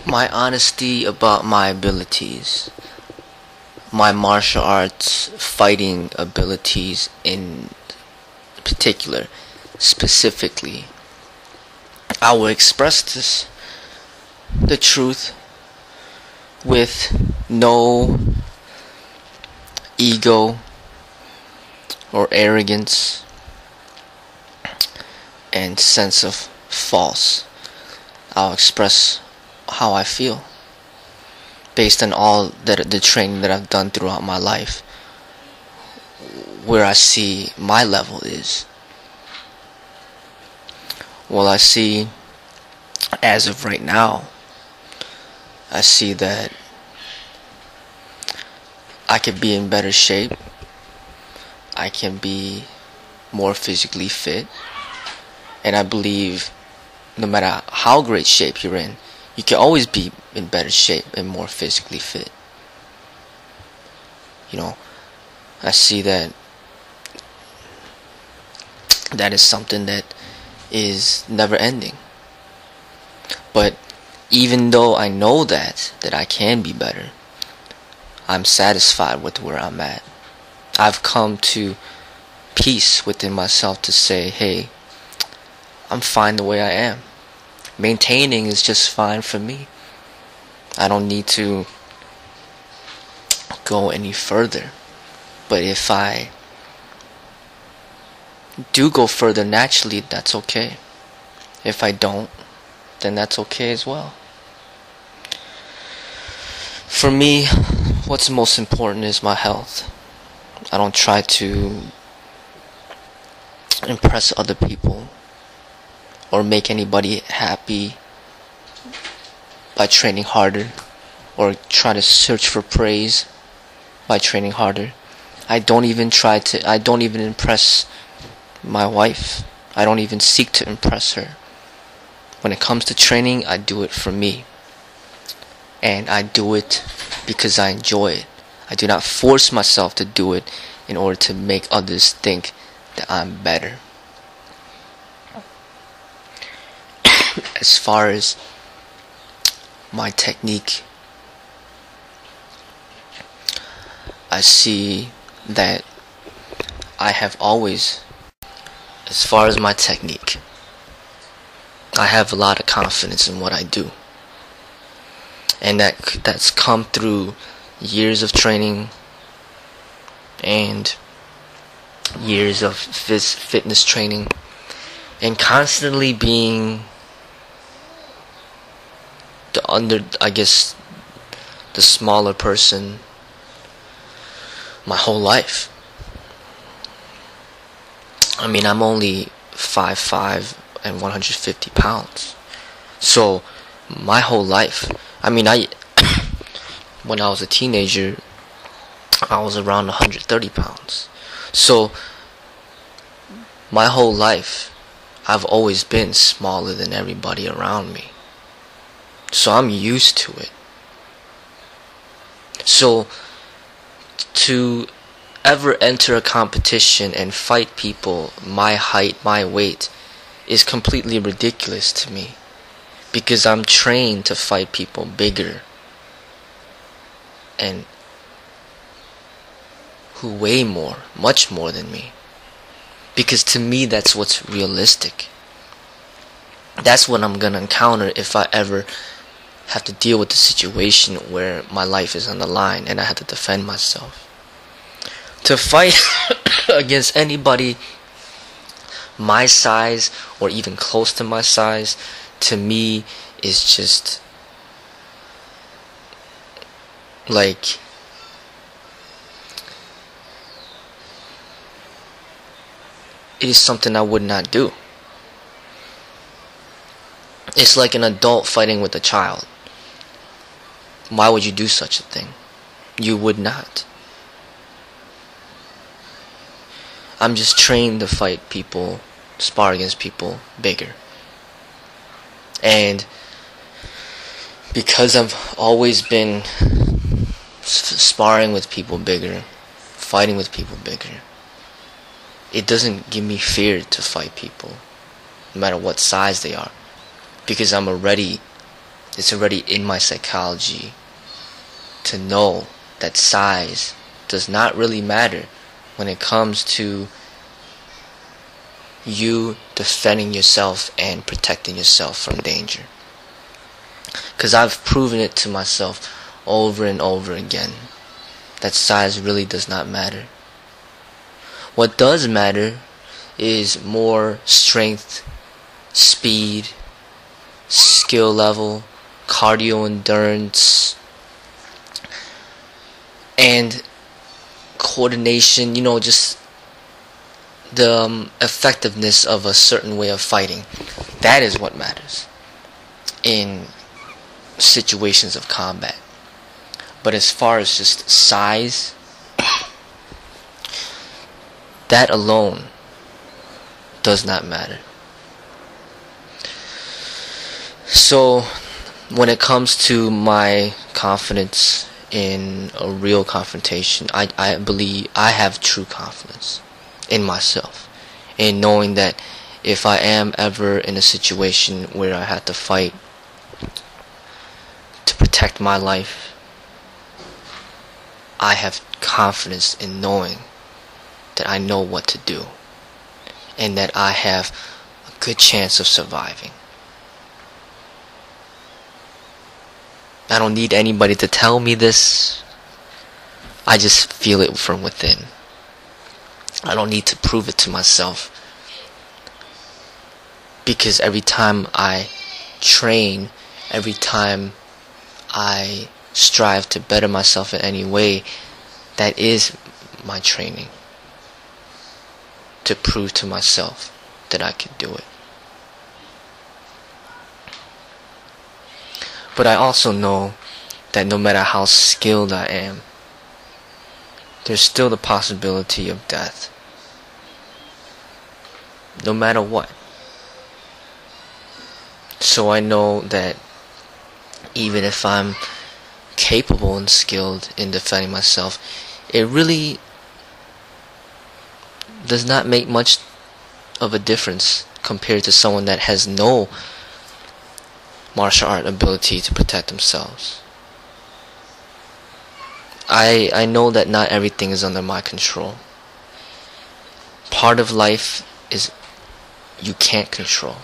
My honesty about my abilities, my martial arts fighting abilities in particular, specifically, I will express the truth with no ego or arrogance and sense of false. I'll express how I feel based on all the training that I've done throughout my life, where I see my level is. Well, I see, as of right now, I see that I could be in better shape. I can be more physically fit. And I believe no matter how great shape you're in, you can always be in better shape and more physically fit. I see that is something that is never ending. But even though I know that I can be better, I'm satisfied with where I'm at. I've come to peace within myself to say, hey, I'm fine the way I am. Maintaining is just fine for me. I don't need to go any further. But if I do go further naturally, that's okay. If I don't, then that's okay as well. For me, what's most important is my health. I don't try to impress other people or make anybody happy by training harder, or try to search for praise by training harder. I don't even impress my wife. I don't even seek to impress her. When it comes to training, I do it for me. And I do it because I enjoy it. I do not force myself to do it in order to make others think that I'm better. As far as my technique, I see that I have always, as far as my technique, I have a lot of confidence in what I do. And that's come through years of training and years of fitness training, and constantly being the smaller person my whole life. I mean, I'm only 5'5" and 150 pounds. So my whole life, when I was a teenager, I was around 130 pounds. So my whole life, I've always been smaller than everybody around me. So I'm used to it. So to ever enter a competition and fight people my height, my weight, is completely ridiculous to me, because I'm trained to fight people bigger and who weigh more, much more than me, because to me that's what's realistic. That's what I'm gonna encounter if I ever have to deal with the situation where my life is on the line and I have to defend myself. To fight against anybody my size or even close to my size, to me, is just like, it is something I would not do. It's like an adult fighting with a child. Why would you do such a thing? You would not. I'm just trained to fight people, spar against people bigger. And because I've always been sparring with people bigger, fighting with people bigger, it doesn't give me fear to fight people, no matter what size they are, because I'm already It's already in my psychology to know that size does not really matter when it comes to you defending yourself and protecting yourself from danger. Because I've proven it to myself over and over again that size really does not matter. What does matter is more strength, speed, skill level, cardio endurance, and coordination, just the effectiveness of a certain way of fighting. That is what matters in situations of combat. But as far as just size, that alone does not matter. So when it comes to my confidence in a real confrontation, I believe I have true confidence in myself, in knowing that if I am ever in a situation where I have to fight to protect my life, I have confidence in knowing that I know what to do and that I have a good chance of surviving. I don't need anybody to tell me this. I just feel it from within. I don't need to prove it to myself. Because every time I train, every time I strive to better myself in any way, that is my training. To prove to myself that I can do it. But I also know that no matter how skilled I am, there's still the possibility of death. No matter what. So I know that even if I'm capable and skilled in defending myself, it really does not make much of a difference compared to someone that has no martial art ability to protect themselves. I know that not everything is under my control. Part of life is you can't control.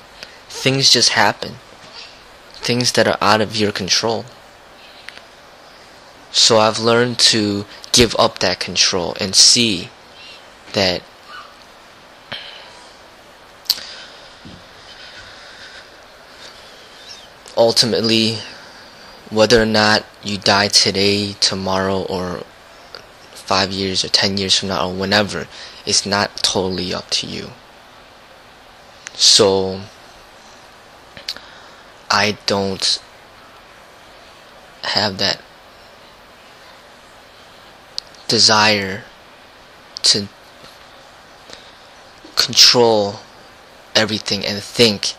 Things just happen. Things that are out of your control. So I've learned to give up that control and see that ultimately, whether or not you die today, tomorrow, or 5 years or 10 years from now, or whenever, it's not totally up to you. So I don't have that desire to control everything and think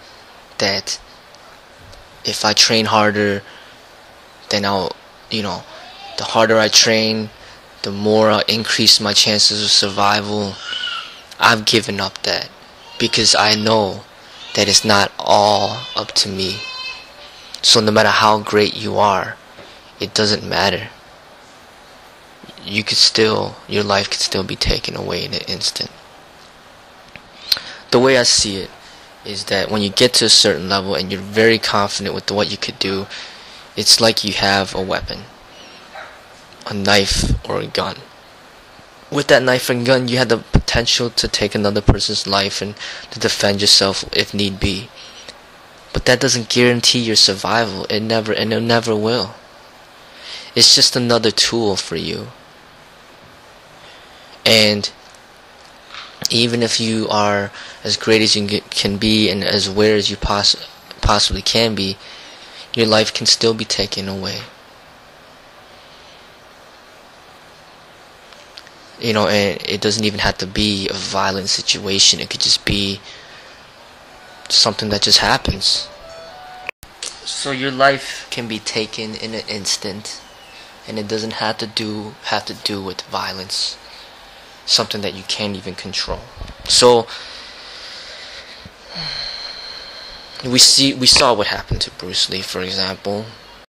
that if I train harder, then I'll, the harder I train, the more I'll increase my chances of survival. I've given up that because I know that it's not all up to me. So no matter how great you are, it doesn't matter. Your life could still be taken away in an instant. The way I see it is that when you get to a certain level and you're very confident with what you could do, it's like you have a weapon, a knife or a gun. With that knife and gun, you have the potential to take another person's life and to defend yourself if need be. But that doesn't guarantee your survival. It never will. It's just another tool for you. And even if you are as great as you can be and as aware as you possibly can be, your life can still be taken away. And it doesn't even have to be a violent situation. It could just be something that just happens. So your life can be taken in an instant, and it doesn't have to do with violence. Something that you can't even control. So we saw what happened to Bruce Lee, for example.